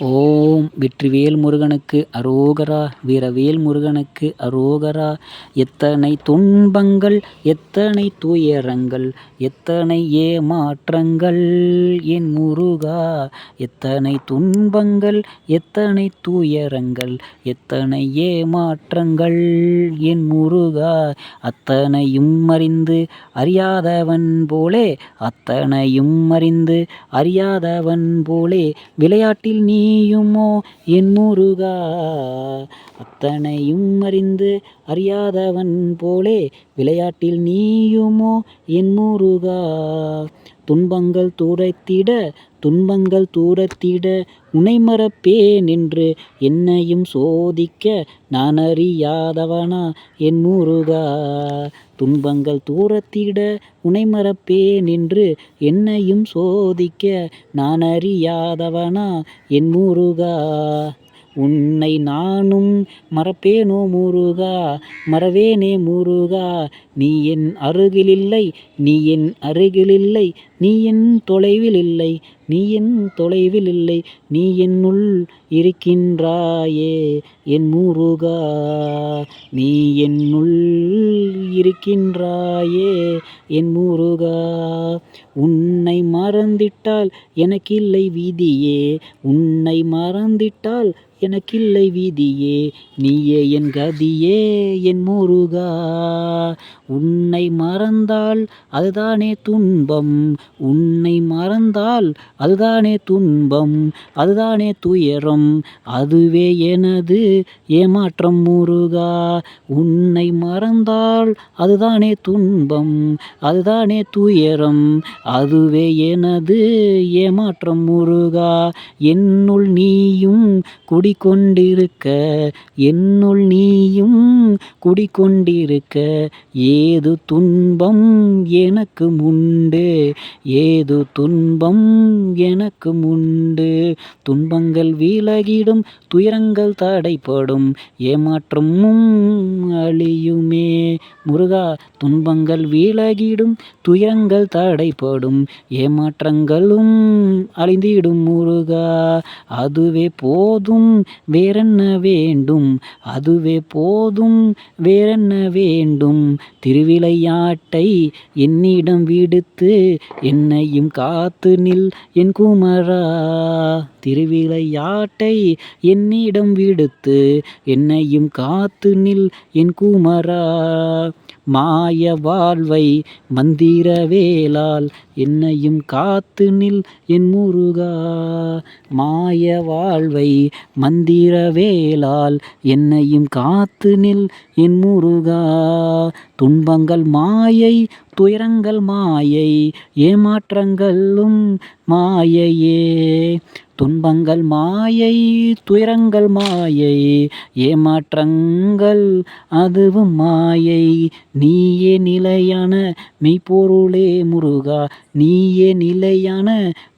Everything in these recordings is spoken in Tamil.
ஓம் வெற்றிவேல் முருகனுக்கு அரோகரா. வீரவேல் முருகனுக்கு அரோகரா. எத்தனை துன்பங்கள், எத்தனை துயரங்கள், எத்தனை ஏமாற்றங்கள் என் முருகா. எத்தனை துன்பங்கள், எத்தனை துயரங்கள், எத்தனை ஏமாற்றங்கள் என் முருகா. அத்தனையும் அறிந்து அறியாதவன் போலே, அத்தனையும் அறிந்து அறியாதவன் போலே, விளையாட்டில் நீயுமோ என் முருகா. அத்தனையும் அறிந்து அறியாதவன் போலே, விளையாட்டில் நீயுமோ என் முருகா. துன்பங்கள் துரைத்திட, துன்பங்கள் தூரத்திட, உன்னை மறப்பேன் என்று என்னையும் சோதிக்க நான் அறியாதவனா என் முருகா. துன்பங்கள் தூரத்திட, உன்னை மறப்பேன் என்று என்னையும் சோதிக்க நான் அறியாதவனா என் முருகா. உன்னை நானும் மறப்பேனோ முருகா, மறவேனே முருகா. நீ என் அருகிலில்லை, நீ என் அருகிலில்லை, நீ என் தொலைவிலில்லை, நீ என் தொலைவிலில்லை, நீ என்னுள் இருக்கின்றாயே என் முருகா. நீ என்னுள் இருக்கின்றாயே என் முருகா. உன்னை மறந்திட்டால் எனக்கில்லை விதியே, உன்னை மறந்திட்டால் எனக்கில்லை விதியே, நீயே என் கதியே என் முருகா. உன்னை மறந்தால் அதுதானே துன்பம், உன்னை மறந்தால் அதுதானே துன்பம், அதுதானே துயரம், அதுவே எனது ஏமாற்றம் முருகா. உன்னை மறந்தால் அதுதானே துன்பம், அதுதானே துயரம், அதுவே எனது ஏமாற்றம் முருகா. என்னுள் நீயும் குடிகொண்டிருக்க, என்னுள் நீயும் குடிகொண்டிருக்க, ஏது துன்பம் எனக்கு உண்டு, ஏது துன்பம் எனக்கு உண்டு. துன்பங்கள் விலகிடும், துயரங்கள் தடைப்படும், ஏமாற்றமும் அழியுமே முருகா. துன்பங்கள் விலகிடும், துயரங்கள் தடைப்படும், ஏமாற்றங்களும் அழிந்திடும் முருகா. அதுவே போதும் வேறென்ன வேண்டும், அதுவே போதும் வேறென்ன வேண்டும். திருவிளையாட்டை என்னிடம் விடுத்து என்னையும் காத்து நில் என் குமரா. திருவிளையாட்டை என்னிடம் விடுத்து என்னையும் காத்து நில் என் குமரா. மாய வாழ்வை மந்திர வேலால் என்னையும் காத்து நில் என் முருகா. மாய வாழ்வை மந்திர வேலால் என்னையும் காத்து நில் என் முருகா. துன்பங்கள் மாயை, துயரங்கள் மாயை, ஏமாற்றங்களும் மாயையே. துன்பங்கள் மாயை, துயரங்கள் மாயை, ஏமாற்றங்கள் அதுவும் மாயை. நீயே நிலையான மெய்ப்பொருளே முருகா, நீயே நிலையான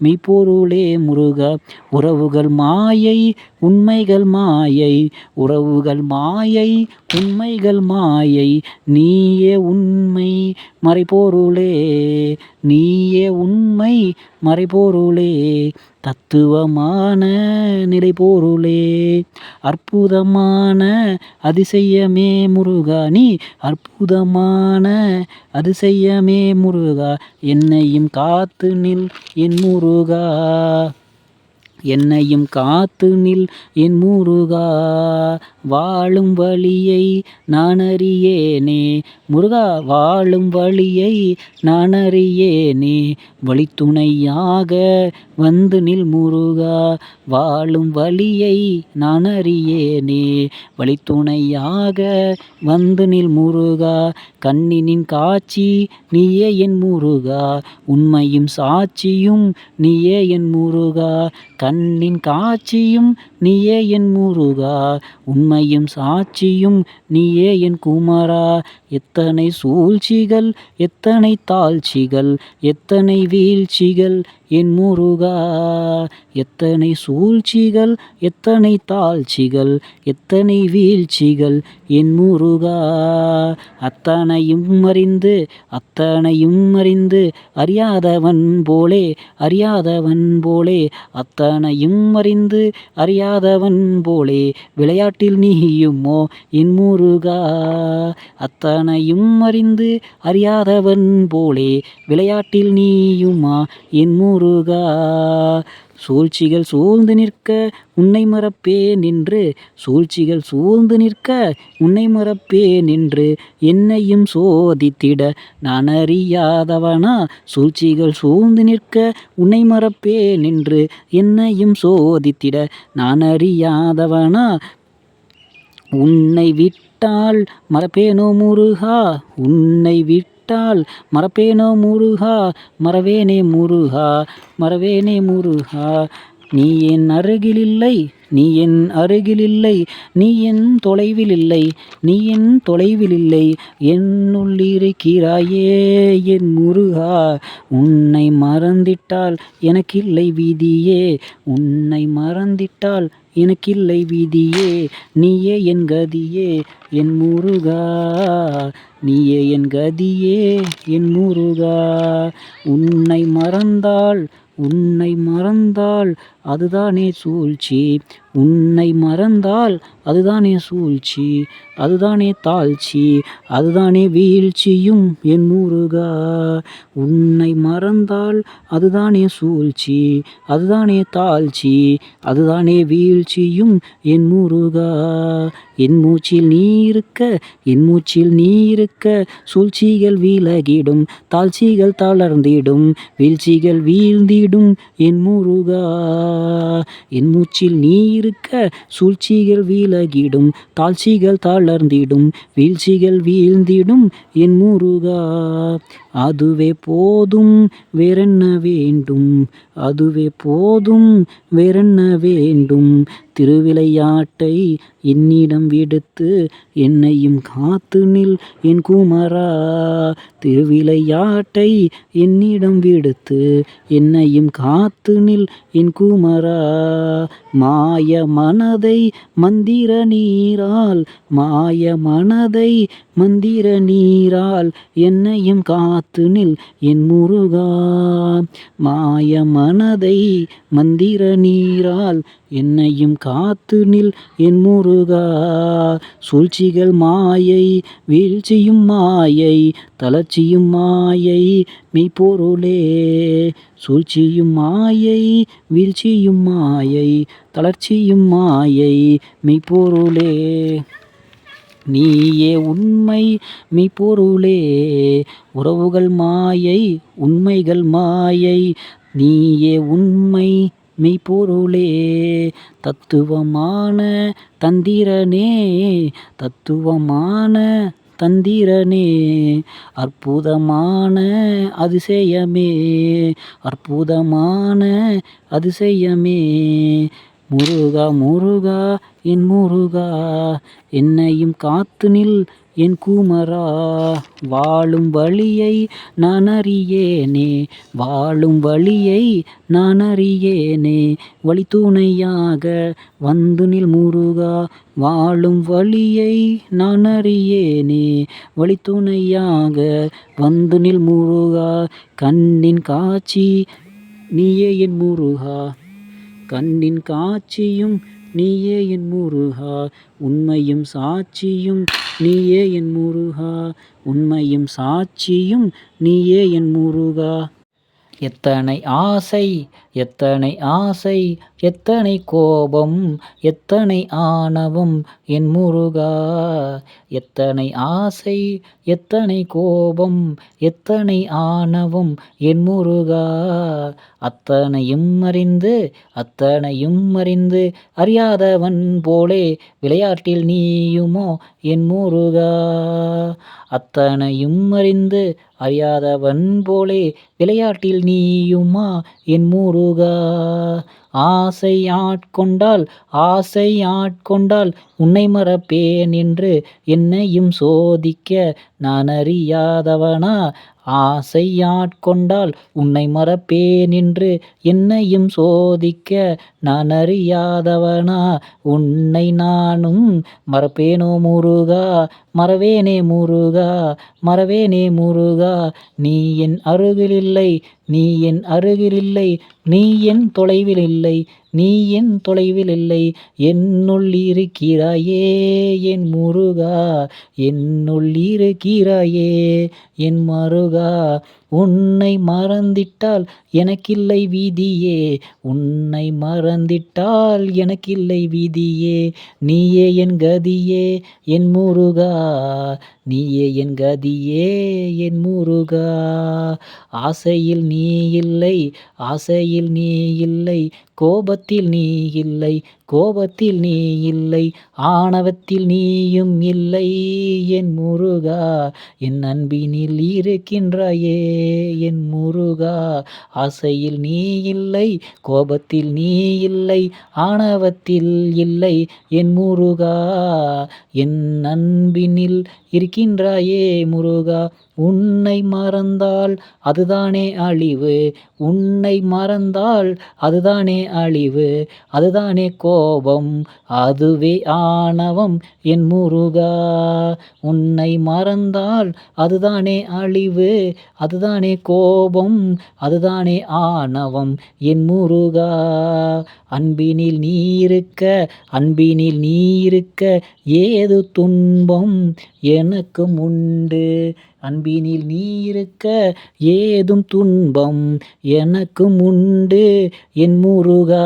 மெய்ப்பொருளே முருகா. உறவுகள் மாயை, உண்மைகள் மாயை, உறவுகள் மாயை, உண்மைகள் மாயை. நீயே உண்மை மறைபொருளே, நீயே உண்மை மறைபொருளே. தத்துவமான நிலைபொருளே, அற்புதமான அதிசயமே முருகா. நீ அற்புதமான அதிசயமே முருகா. என்னையும் காத்து நில் என் முருகா, என்னையும் காத்து நில் என் முருகா. வாழும் வழியை நான் அறியேனே முருகா, வாழும் வழியை நான் அறியேனே. வழித்துணையாக வந்து நில் முருகா, வாழும் வழியை நான் அறியேனே. வழித்துணையாக வந்து நில் முருகா. கண்ணினின் காட்சி நீயே என் முருகா, உண்மையும் சாட்சியும் நீயே என் முருகா. கண்ணின் காட்சியும் நீயே என் முருகா, உண்மையும் சாட்சியும் நீயே என் குமரா. எத்தனை சூழ்ச்சிகள், எத்தனை தாழ்ச்சிகள், எத்தனை வீழ்ச்சிகள் என் முருகா. எத்தனை சூழ்ச்சிகள் எத்தனை தாழ்ச்சிகள் எத்தனை வீழ்ச்சிகள் என் முருகா. அத்தனையும் அறிந்து அத்தனையும் அறிந்து அறியாதவன் போலே அறியாதவன் போலே அத்தனையும் அறிந்து அறியாதவன் போலே விளையாட்டில் நீயுமோ என் முருகா. அத்தனையும் அறிந்து அறியாதவன் போலே விளையாட்டில் நீயுமா என் முருகா. சூழ்ச்சிகள் சூழ்ந்து நிற்க உன்னை மறப்பேன் என்று சூழ்ச்சிகள் சூழ்ந்து நிற்க உன்னை மறப்பேன் என்று என்னையும் சோதித்திட நான் அறியாதவனா. சூழ்ச்சிகள் சூழ்ந்து நிற்க உன்னை மறப்பேன் என்று என்னையும் சோதித்திட நான் அறியாதவனா. உன்னை விட்டால் மறப்பேனோ முருகா. உன்னை விட்டால் மறப்பேனோ முருகா. மறவேனே முருகா மறவேனே முருகா. நீ என் அருகில் இல்லை நீ என் அருகில் இல்லை நீ என் தொலைவில் இல்லை நீ என் தொலைவில் இல்லை என்னுள் இருக்கிறாயே என் முருகா. உன்னை மறந்திட்டால் எனக்கில்லை விதியே உன்னை மறந்திட்டால் எனக்கில்லை விதியே. நீயே என் கதியே என் முருகா. நீயே என் கதியே என் முருகா. உன்னை மறந்தால் உன்னை மறந்தால் அதுதானே சூழ்ச்சி. உன்னை மறந்தால் அதுதானே சூழ்ச்சி அதுதானே தாழ்ச்சி அதுதானே வீழ்ச்சியும் என் முருகா. உன்னை மறந்தால் அதுதானே சூழ்ச்சி அதுதானே தாழ்ச்சி அதுதானே வீழ்ச்சியும் என் முருகா. என் மூச்சில் நீ இருக்க என் மூச்சில் நீ இருக்க சூழ்ச்சிகள் விலகிடும் தாழ்ச்சிகள் தளர்ந்திடும் வீழ்ச்சிகள் வீழ்ந்திடும் என் முருகா. என் மூச்சில் நீ இருக்க சூழ்ச்சிகள் விலகிடும் தாழ்ச்சிகள் தளர்ந்திடும் வீழ்ச்சிகள் வீழ்ந்திடும் என் முருகா. அதுவே போதும் வேறென்ன வேண்டும் அதுவே போதும் வேறென்ன வேண்டும். திருவிளையாட்டை என்னிடம் விடுத்து என்னையும் காத்து நில் என் குமரா. திருவிளையாட்டை என்னிடம் விடுத்து என்னையும் காத்து நில் என் குமரா. மாய மனதை மந்திர நீரால் மாய மனதை மந்திர நீரால் என்னையும் காத்து நில் என் முருகா. மாய மனதை மந்திர நீரால் என்னையும் காத்து நில் என் முருகா. சூழ்ச்சிகள் மாயை வீழ்ச்சியும் மாயை தளர்ச்சியும் மாயை மெய்ப்பொருளே. சூழ்ச்சியும் மாயை வீழ்ச்சியும் மாயை தளர்ச்சியும் மாயை மெய்ப்பொருளே. நீயே உண்மை மெய்ப்பொருளே. உறவுகள் மாயை உண்மைகள் மாயை நீயே உண்மை மெய்ப்பொருளே. தத்துவமான தந்திரனே தத்துவமான தந்திரனே அற்புதமான அதிசயமே அற்புதமான அதிசயமே. முருகா முருகா என் முருகா. என்னையும் காத்து நில் என் குமரா. வாழும் வழியை நான் அறியேனே வாழும் வழியை நான் அறியேனே வழித்துணையாக வந்து நில் முருகா. வாழும் வழியை நான் அறியேனே வழித்துணையாக வந்து நில் முருகா. கண்ணின் காட்சி நீயே என் முருகா. கண்ணின் காட்சியும் நீயே என் முருகா. உண்மையும் சாட்சியும் நீயே என் முருகா. உண்மையும் சாட்சியும் நீயே என் முருகா. எத்தனை ஆசை எத்தனை ஆசை எத்தனை கோபம் எத்தனை ஆணவம் என் முருகா. எத்தனை ஆசை எத்தனை கோபம் எத்தனை ஆணவம் என் முருகா. அத்தனையும் அறிந்து அத்தனையும் அறிந்து அறியாதவன் போலே விளையாட்டில் நீயுமோ என் முருகா. அத்தனையும் அறிந்து அறியாதவன் போலே விளையாட்டில் நீயுமா என் முருகா. ஆசை ஆட்கொண்டால் ஆசை ஆட்கொண்டால் உன்னை மறப்பேன் என்று என்னையும் சோதிக்க நான் அறியாதவனா. ஆசை ஆட்கொண்டால் உன்னை மறப்பேன் என்று என்னையும் சோதிக்க நான் அறியாதவனா உன்னை நானும் மறப்பேனோ முருகா மறவேனே முருகா மறவேனே முருகா நீ என் அருகில் இல்லை நீ என் அருகில் இல்லை நீ என் தொலைவில் இல்லை நீ என் தொலைவில் இல்லை என்னுள் இருக்கிறாயே என் முருகா என்னுள் இருக்கிறாயே என் மருகா உன்னை மறந்திட்டால் எனக்கில்லை விதியே உன்னை மறந்திட்டால் எனக்கில்லை விதியே நீயே என் கதியே என் முருகா நீயே என் கதியே என் முருகா ஆசையில் நீ இல்லை ஆசையில் நீ இல்லை கோபத்தில் நீ இல்லை கோபத்தில் நீ இல்லை ஆணவத்தில் நீயும் இல்லை என் முருகா என் அன்பினில் இருக்கின்றாயே என் முருகா ஆசையில் நீ இல்லை கோபத்தில் நீ இல்லை ஆணவத்தில் இல்லை என் முருகா என் அன்பினில் இருக்கின்றாயே முருகா உன்னை மறந்தால் அதுதானே அழிவு உன்னை மறந்தால் அதுதானே அழிவு அதுதானே கோபம் அதுவே ஆணவம் என் முருகா உன்னை மறந்தால் அதுதானே அழிவு அதுதானே கோபம் அதுதானே ஆணவம் என் முருகா அன்பினில் நீ இருக்க அன்பினில் நீ இருக்க ஏது துன்பம் எனக்கும் உண்டு அன்பினில் நீ இருக்க ஏதும் துன்பம் எனக்கும் உண்டு என் முருகா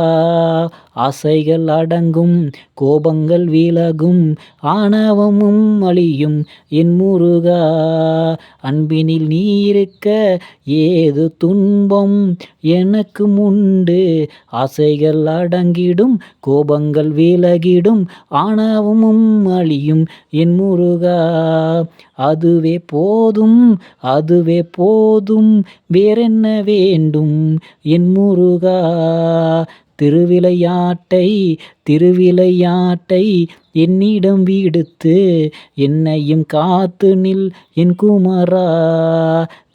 ஆசைகள் அடங்கும் கோபங்கள் விலகும் ஆணவமும் அழியும் என் முருகா அன்பினில் நீ இருக்க ஏது துன்பம் எனக்கும் உண்டு ஆசைகள் அடங்கிடும் கோபங்கள் விலகிடும் ஆணவமும் அழியும் என் முருகா அதுவே போதும் வேறென்ன வேண்டும் என் முருகா திருவிளையாட்டை என்னிடம் விடுத்து என்னையும் காத்து நில் என் குமரா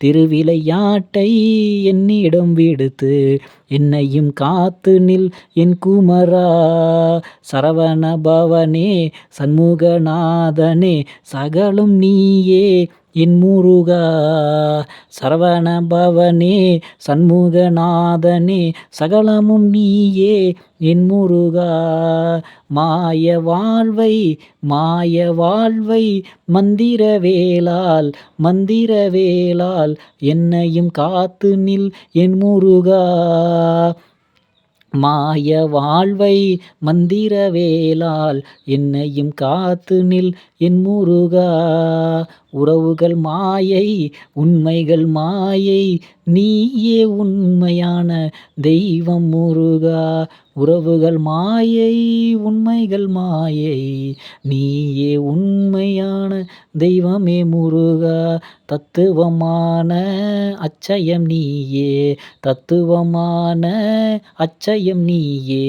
திருவிளையாட்டை என்னிடம் விடுத்து என்னையும் காத்து நில் என் குமரா சரவண பவனே சண்முகநாதனே சகலும் நீயே என் முருகா சரவண பவனே சண்முகநாதனே சகலமும் நீயே என் முருகா மாய வாழ்வை மந்திர வேளால் என்னையும் காத்து நில் என் முருகா மாய வாழ்வை மந்திர வேளால் என்னையும் காத்து நில் என் முருகா உறவுகள் மாயை உண்மைகள் மாயை நீயே உண்மையான தெய்வம் முருகா உறவுகள் மாயை உண்மைகள் மாயை நீயே உண்மையான தெய்வமே முருகா தத்துவமான அச்சயம் நீயே தத்துவமான அச்சயம் நீயே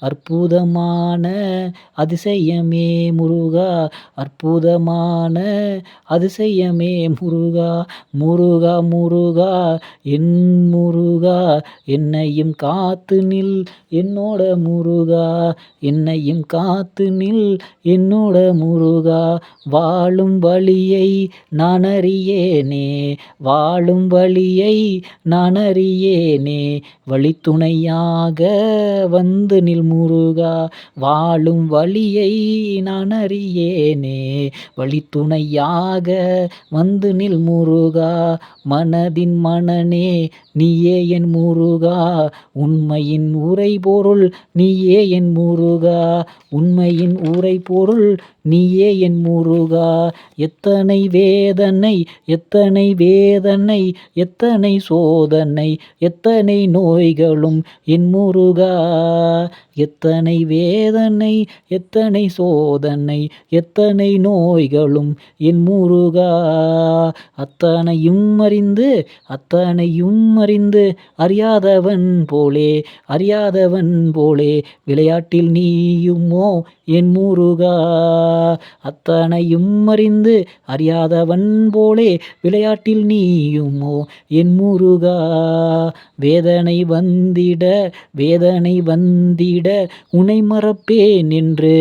அற்புதமான அதிசயமே முருகா அற்புதமான அதிசயமே முருகா முருகா முருகா என் முருகா என்னையும் காத்து நில் என்னோட முருகா என்னையும் காத்து நில் என்னோட முருகா வாழும் வழியை நான் அறியேனே வாழும் வழியை நான் அறியேனே வழித்துணையாக வந்து நில் முருகா வாழும் வழியை நான் அறியேனே வழித்துணையாக வந்து நில் முருகா மனதின் மனனே நீயே என் முருகா உண்மையின் உரைபொருள் நீயே என் முருகா உண்மையின் உரைபொருள் நீயே என் முருகா எத்தனை வேதனை எத்தனை வேதனை எத்தனை சோதனை எத்தனை நோய்களும் என் முருகா எத்தனை வேதனை எத்தனை சோதனை எத்தனை நோய்களும் என் முருகா அத்தனையும் அறிந்து அறிந்து அறியாதவன் போலே விளையாட்டில் நீயுமோ என் முருகா. அத்தனையும் அறிந்து அறியாதவன் போலே விளையாட்டில் நீயுமோ என் முருகா. வேதனை வந்திட உனை மறப்பேன் என்று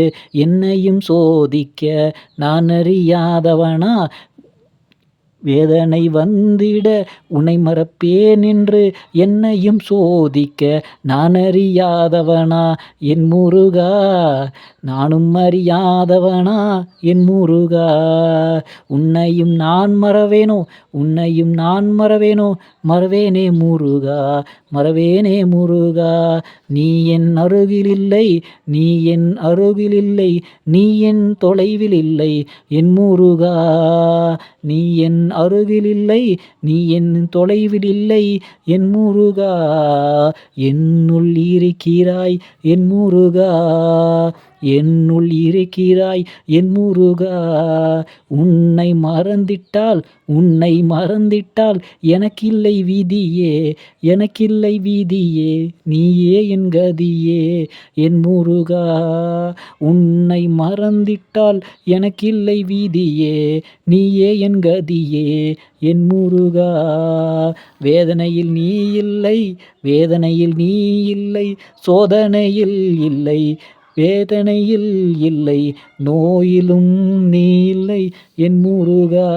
என்னையும் சோதிக்க நான் அறியாதவனா. வேதனை வந்திட உனை மறப்பேன் என்று என்னையும் சோதிக்க நான் அறியாதவனா என் முருகா. நானும் அறியாதவனா என் முருகா. உன்னையும் நான் மறவேனே முருகா. நீ என் அருகிலில்லை, நீ என் தொலைவில் இல்லை என் முருகா. நீ என் அருகிலில்லை, நீ என் தொலைவில் இல்லை என் முருகா. என்னுள் இருக்கிறாய் என் முருகா, என்னுள் இருக்கிறாய் என் முருகா. உன்னை மறந்திட்டால் எனக்கில்லை விதியே, நீயே என் கதியே என் முருகா. உன்னை மறந்திட்டால் எனக்கில்லை விதியே, நீயே என் கதியே என் முருகா. வேதனையில் நீ இல்லை, சோதனையில் இல்லை, நோயிலும் நீ இல்லை என் முருகா.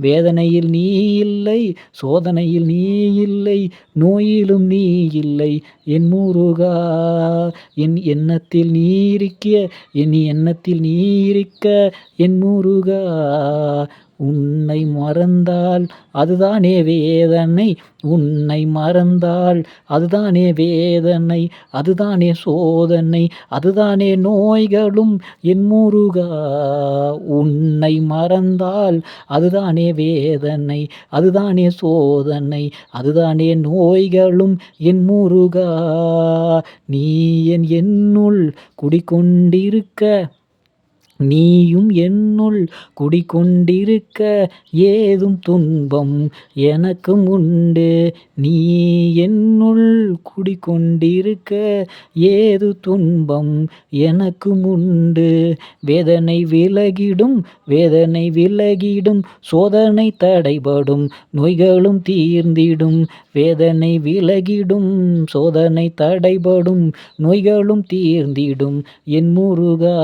வேதனையில் நீ இல்லை, சோதனையில் நீ இல்லை, நோயிலும் நீ இல்லை என் முருகா. என் எண்ணத்தில் நீ இருக்க என் முருகா. உன்னை மறந்தால் அதுதானே வேதனை, அதுதானே சோதனை, அதுதானே நோய்களும் என் முருகா. உன்னை மறந்தால் அதுதானே வேதனை, அதுதானே சோதனை, அதுதானே நோய்களும் என் முருகா. நீ என்னுள் நீயும் என்னுள் குடிகொண்டிருக்க ஏதும் துன்பம் எனக்கும் உண்டு. நீ என்னுள் குடிகொண்டிருக்க ஏது துன்பம் எனக்கும் உண்டு. வேதனை விலகிடும், சோதனை தடைபடும், நோய்களும் தீர்ந்திடும். வேதனை விலகிடும், சோதனை தடைபடும், நோய்களும் தீர்ந்திடும் என் முருகா.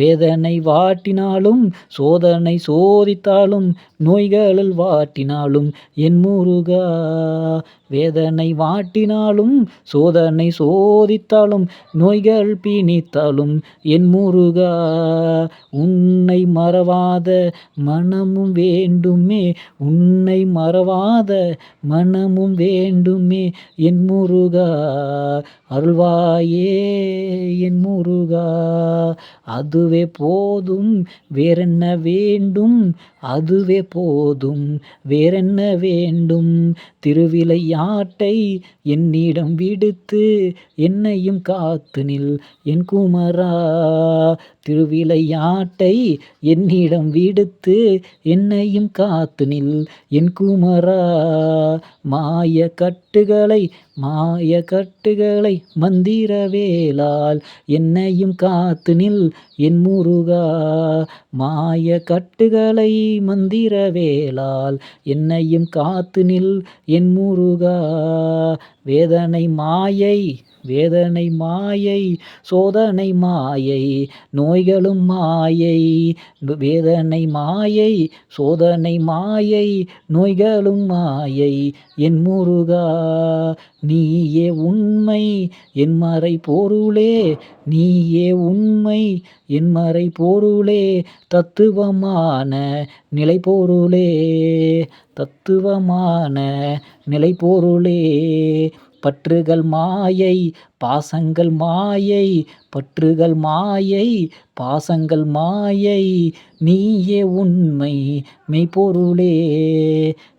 வேதனை வாட்டினாலும், சோதனை சோதித்தாலும், நோய்களில் வாட்டினாலும் என் முருகா. வேதனை வாட்டினாலும், சோதனை சோதித்தாலும், நோய்கள் பிணித்தாலும் என் முருகா. உன்னை மறவாத மனமும் வேண்டுமே என் முருகா. அருள்வாயே என் முருகா. அதுவே போதும் வேறென்ன வேண்டும், திருவிளையாட்டை என்னிடம் விடுத்து என்னையும் காத்து நில் என் குமரா. திருவிளையாட்டை என்னிடம் விடுத்து என்னையும் காத்து நில் என் குமரா. மாய கட்டுகளை மந்திர வேலால் என்னையும் காத்து நில் என் முருகா. மாய கட்டுகளை மந்திர வேலால் என்னையும் காத்து நில் என் முருகா. வேதனை மாயை, சோதனை மாயை, நோய்களும் மாயை. வேதனை மாயை, சோதனை மாயை, நோய்களும் மாயை என் முருகா. நீயே உண்மை என் மறை பொருளே, தத்துவமான நிலை பொருளே. பற்றுகள் பாசங்கள் மாயை பற்றுகள் மாயை பாசங்கள் மாயை நீயே உண்மை மெய்ப்பொருளே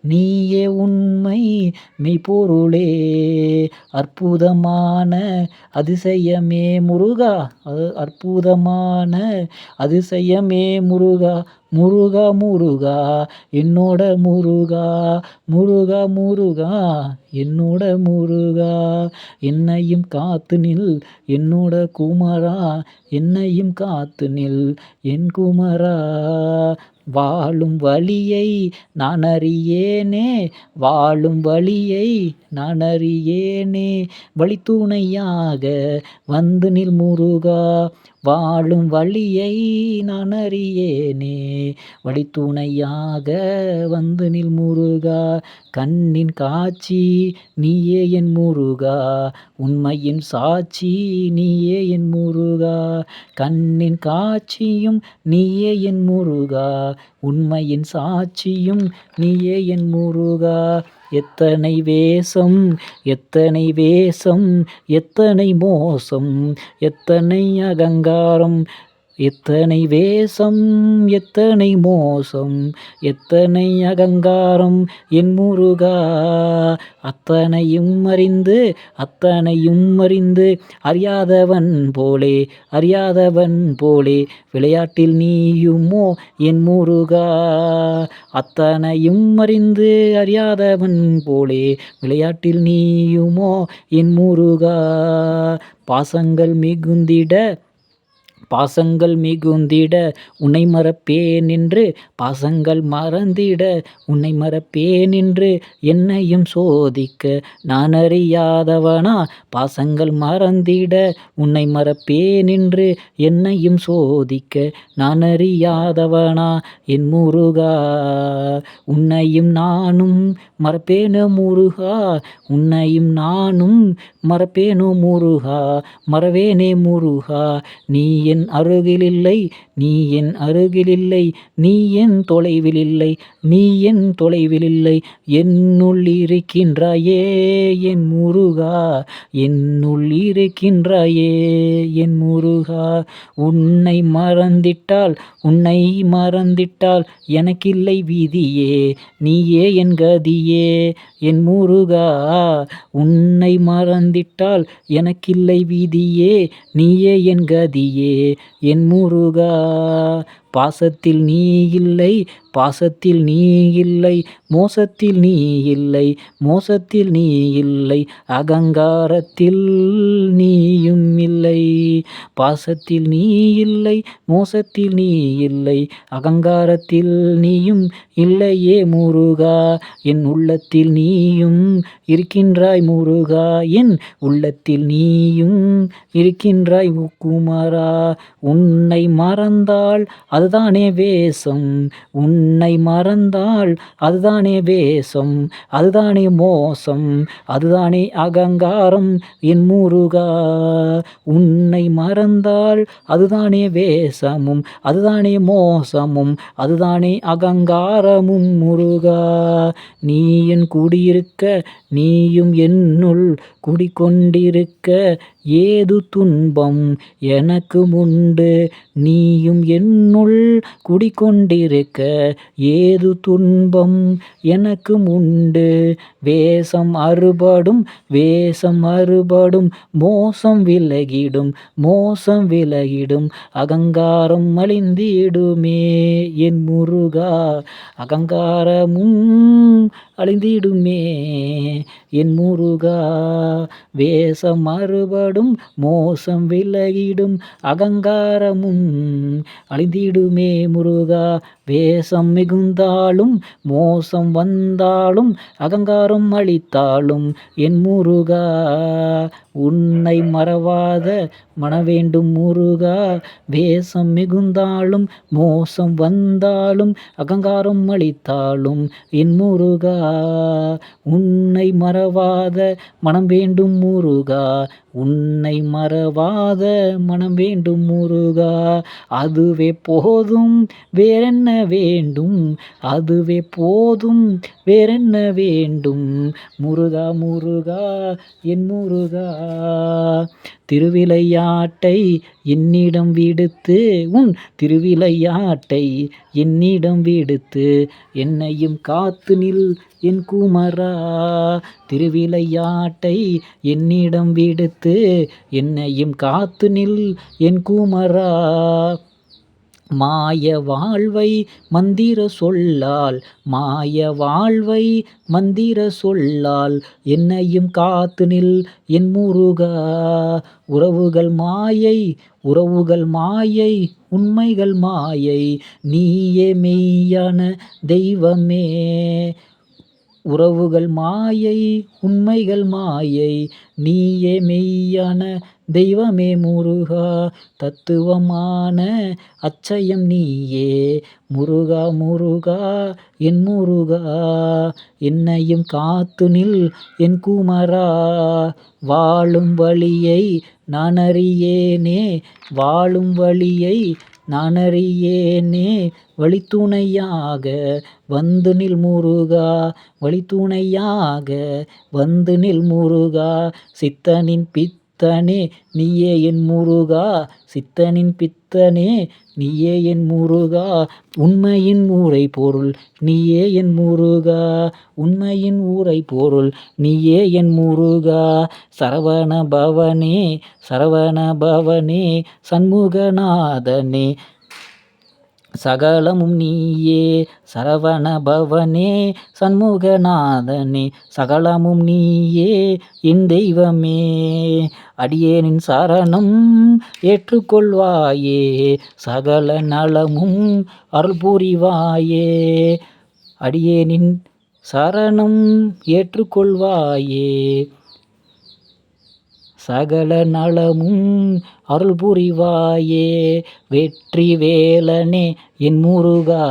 நீயே உண்மை மெய்ப்பொருளே அற்புதமான அதிசயமே முருகா அற்புதமான அதிசயமே முருகா முருகா முருகா என்னோட முருகா முருகா முருகா என்னோட முருகா என்னையும் காத்து நில் என்னோட குமரா என்னையும் காத்து நில் என் குமரா வாழும் வழியை நான் அறியேனே வாழும் வழியை நான் அறியேனே வழித்துணையாக வந்து நில் முருகா வாழும் வழியை நான் அறியேனே வழித்துணையாக வந்து நில் முருகா கண்ணின் காட்சி நீயே என் முருகா உண்மையின் சாட்சி நீயே என் முருகா கண்ணின் காட்சியும் நீயே என் முருகா உண்மையின் சாட்சியும் நீயே என் முருகா எத்தனை வேஷம் எத்தனை வேஷம் எத்தனை மோசம் எத்தனை அகங்காரம் எத்தனை வேஷம் எத்தனை மோசம் எத்தனை அகங்காரம் என் முருகா அத்தனையும் அறிந்து அறியாதவன் போலே விளையாட்டில் நீயுமோ என் முருகா அத்தனையும் அறிந்து அறியாதவன் போலே விளையாட்டில் நீயுமோ என் முருகா பாசங்கள் மிகுந்திட உன்னை மறப்பேன் என்று பாசங்கள் மறந்திட உன்னை மறப்பேன் என்று என்னையும் சோதிக்க நான் அறியாதவனா பாசங்கள் மறந்திட உன்னை மறப்பேன் என்று என்னையும் சோதிக்க நான் அறியாதவனா என் முருகா உன்னையும் நானும் மறப்பேனோ முருகா உன்னையும் நானும் மறப்பேனோ முருகா மறவேனே முருகா நீ என் அருகிலில்லை நீ என் அருகிலில்லை நீ என் தொலைவிலில்லை நீ என் தொலைவிலில்லை என்னுள் இருக்கின்றாயே என் முருகா என்னுள் இருக்கின்றாயே என் முருகா உன்னை மறந்திட்டால் எனக்கில்லை விதியே நீயே என் கதியே என் முருகா உன்னை மறந்திட்டால் எனக்கில்லை விதியே நீயே என் கதியே என் முருகா பாசத்தில் நீ இல்லை மோசத்தில் நீ இல்லை அகங்காரத்தில் நீயும் இல்லை பாசத்தில் நீ இல்லை மோசத்தில் நீ இல்லை அகங்காரத்தில் நீயும் இல்லையே முருகா என் உள்ளத்தில் நீயும் இருக்கின்றாய் முருகா என் உள்ளத்தில் நீயும் இருக்கின்றாய் குமரா உன்னை மறந்தால் அதுதானே வேஷம் உன்னை மறந்தால் அதுதானே வேஷம் அதுதானே மோசம் அதுதானே அகங்காரம் என் முருகா உன்னை மறந்தால் அதுதானே வேஷமும் அதுதானே மோசமும் அதுதானே அகங்காரமும் முருகா நீ என் குடியிருக்க நீயும் என்னுள் குடிக்கொண்டிருக்க ஏது துன்பம் எனக்கு உண்டு நீயும் என்னுள் குடிக்கொண்டிருக்க ஏது துன்பம் எனக்கு உண்டு வேஷம் அறுபடும் மோசம் விலகிடும் அகங்காரம் அழிந்திடுமே என் முருகா அகங்காரமும் அழிந்திடுமே என் முருகா வேஷம் அறுபடும் மோசம் விலகிடும் அகங்காரமும் அழிந்திடுமே முருகா வேஷம் மிகுந்தாலும் மோசம் வந்தாலும் அகங்காரம் அழித்தாலும் என் முருகா உன்னை மறவாத மனவேண்டும் முருகா வேஷம் மிகுந்தாலும் மோசம் வந்தாலும் அகங்காரம் அழித்தாலும் என் முருகா உன்னை மறவாத மனம் வேண்டும் முருகா உன்னை மறவாத மனம் வேண்டும் முருகா. அதுவே போதும் வேறென்ன வேண்டும், அதுவே போதும் வேறென்ன வேண்டும், முருகா முருகா என் முருகா. திருவிளையாட்டை என்னிடம் விடுத்து, உன் திருவிளையாட்டை என்னிடம் விடுத்து, என்னையும் காத்து நில் என் குமரா. திருவிளையாட்டை என்னிடம் விடுத்து, என்னையும் காத்து நில் என் குமரா. மாய வாழ்வை மந்திர சொல்லால், மாய வாழ்வை மந்திர சொல்லால், என்னையும் காத்து நில் என் முருகா. உறவுகள் மாயை, உறவுகள் மாயை, உண்மைகள் மாயை, நீயே மெய்யான தெய்வமே. உறவுகள் மாயை, உண்மைகள் மாயை, நீயே மெய்யான தெய்வமே முருகா. தத்துவமான அச்சயம் நீயே முருகா முருகா என் முருகா. என்னையும் காத்து நில் என் குமரா. வாழும் வழியை நான் அறியேனே, வாழும் வழியை நான் அறியேனே, வழித்துணையாக வந்து நில் முருகா. வழித்துணையாக வந்து நில் முருகா. சித்தனின் பித்தனே நீயே என் முருகா, சித்தனின் பித்தனே நீயே என் முருகா. உண்மையின் ஊரை பொருள் நீயே என் முருகா, உண்மையின் ஊரை பொருள் நீயே என் முருகா. சரவண பவனே, சரவண பவனே, சண்முகநாதனே சகலமும் நீயே. சரவண பவனே சண்முகநாதனே சகலமும் நீயே என் தெய்வமே. அடியேனின் சரணம் ஏற்றுக்கொள்வாயே, சகல நலமும் அருள் புரிவாயே. அடியேனின் சரணம் ஏற்றுக்கொள்வாயே, சகல நலமும் அருள் புரிவாயே. வெற்றி வேலனே என் முருகா,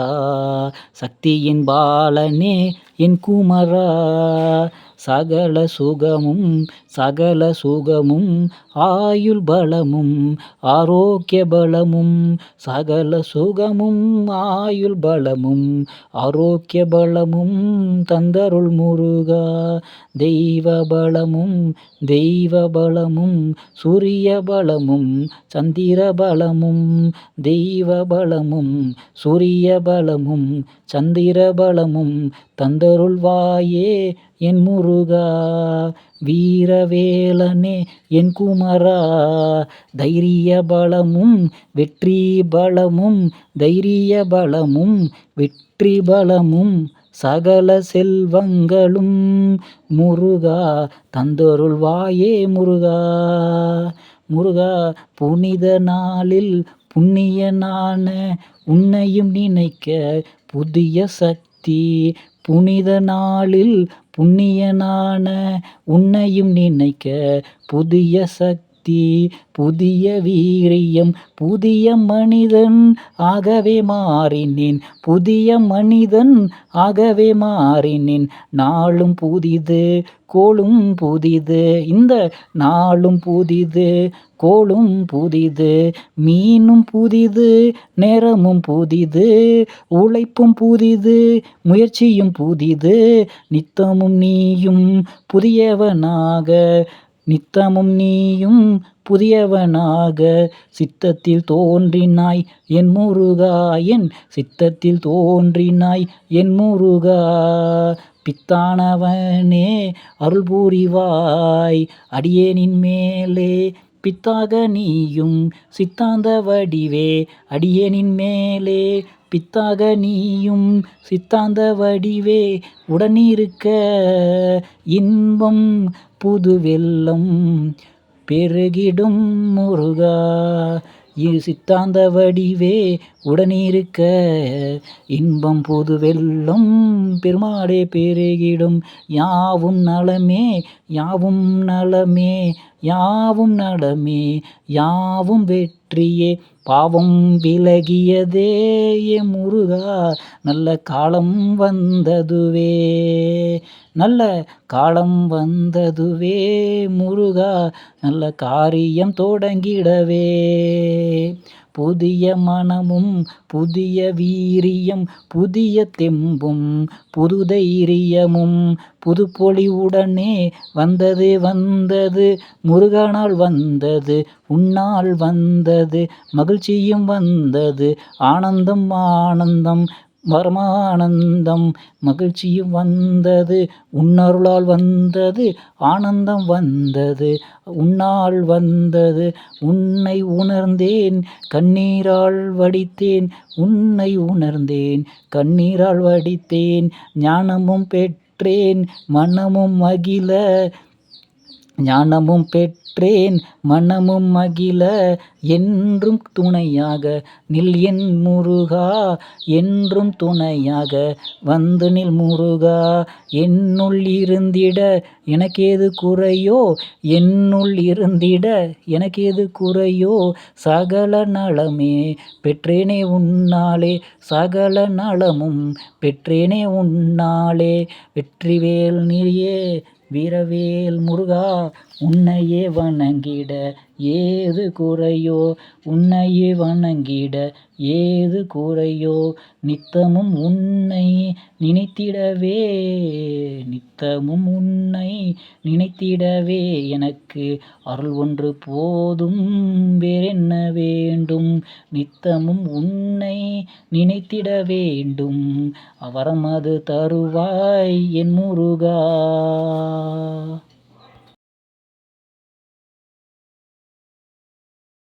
சக்தியின் பாலனே என் குமரா. சகல சுகமும், சகல சுகமும், ஆயுள் பலமும் ஆரோக்கிய பலமும், சகல சுகமும் ஆயுள் பலமும் ஆரோக்கிய பலமும் தந்தருள் முருகா. தெய்வ பலமும், தெய்வ பலமும், சூரிய பலமும் சந்திர பலமும், தெய்வ பலமும் சூரிய பலமும் சந்திர பலமும் தந்தருள்வாயே என் முருகா. வீரவேலனே என் குமரா. தைரிய பலமும் வெற்றி பலமும், தைரிய பலமும் வெற்றி பலமும், சகல செல்வங்களும் முருகா தந்தருள்வாயே முருகா. முருகா புனித நாளில் புண்ணியனான உன்னையும் நினைக்க புதிய சக்தி, புனித நாளில் புண்ணியனான உன்னையும் நினைக்க புதிய சக்தி, புதிய வீரியம், புதிய மனிதன் ஆகவே மாறினேன், புதிய மனிதன் ஆகவே மாறினேன். நாளும் புதிது கோளும் புதிது, இந்த நாளும் புதிது கோளும் புதிது, மீனும் புதிது நேரமும் புதிது, உழைப்பும் புதிது முயற்சியும் புதிது. நித்தமும் நீயும் புதியவனாக, நித்தமும் நீயும் புதியவனாக, சித்தத்தில் தோன்றினாய் என் முருகா, என் சித்தத்தில் தோன்றினாய் என் முருகா. பித்தானவனே அருள் புரிவாய், அடியேனின் மேலே பித்தாக நீயும் சித்தாந்த வடிவே, அடியேனின் மேலே பித்தாக நீயும் சித்தாந்த வடிவே. உடனிருக்க இன்பம் புது வெள்ளம் பெருகிடும் முருகா. சித்தாந்த வடிவே உடனிருக்க இன்பம் புது வெள்ளம் பெருமாடே பெருகிடும். யாவும் நலமே யாவும் நலமே யாவும் நலமே யாவும் வெற்றியே பாவம் விலகியதே முருகா நல்ல காலம் வந்ததுவே நல்ல காலம் வந்ததுவே முருகா நல்ல காரியம் தொடங்கிடவே புதிய மனமும் புதிய வீரியம் புதிய தெம்பும் புது தைரியமும் புதுப்பொலிவுடனே வந்தது முருகனால் வந்தது உன்னால் வந்தது மகிழ்ச்சியும் வந்தது ஆனந்தம் ஆனந்தம் பரமானந்தம் மகிழ்ச்சியும் வந்தது உன்னருளால் வந்தது ஆனந்தம் வந்தது உன்னால் வந்தது உன்னை உணர்ந்தேன் கண்ணீரால் வடித்தேன் உன்னை உணர்ந்தேன் கண்ணீரால் வடித்தேன் ஞானமும் பெற்றேன் மனமும் மகிழ ஞானமும் பெற்றேன் மனமும் மகிழ என்றும் துணையாக நில் என் முருகா என்றும் துணையாக வந்து நில் முருகா என்னுள் இருந்திட எனக்கேது குறையோ என்னுள் இருந்திட எனக்கேது குறையோ சகல நலமே பெற்றேனே உன்னாலே சகல நலமும் பெற்றேனே உன்னாலே வெற்றிவேல் நீயே வீரவேல் முருகா உன்னையே வணங்கிட ஏது குறையோ உன்னையே வணங்கிட ஏது குறையோ நித்தமும் உன்னை நினைத்திடவே நித்தமும் உன்னை நினைத்திடவே எனக்கு அருள் ஒன்று போதும் வேறென்ன வேண்டும் நித்தமும் உன்னை நினைத்திட வேண்டும் வரமது தருவாய் என் முருகா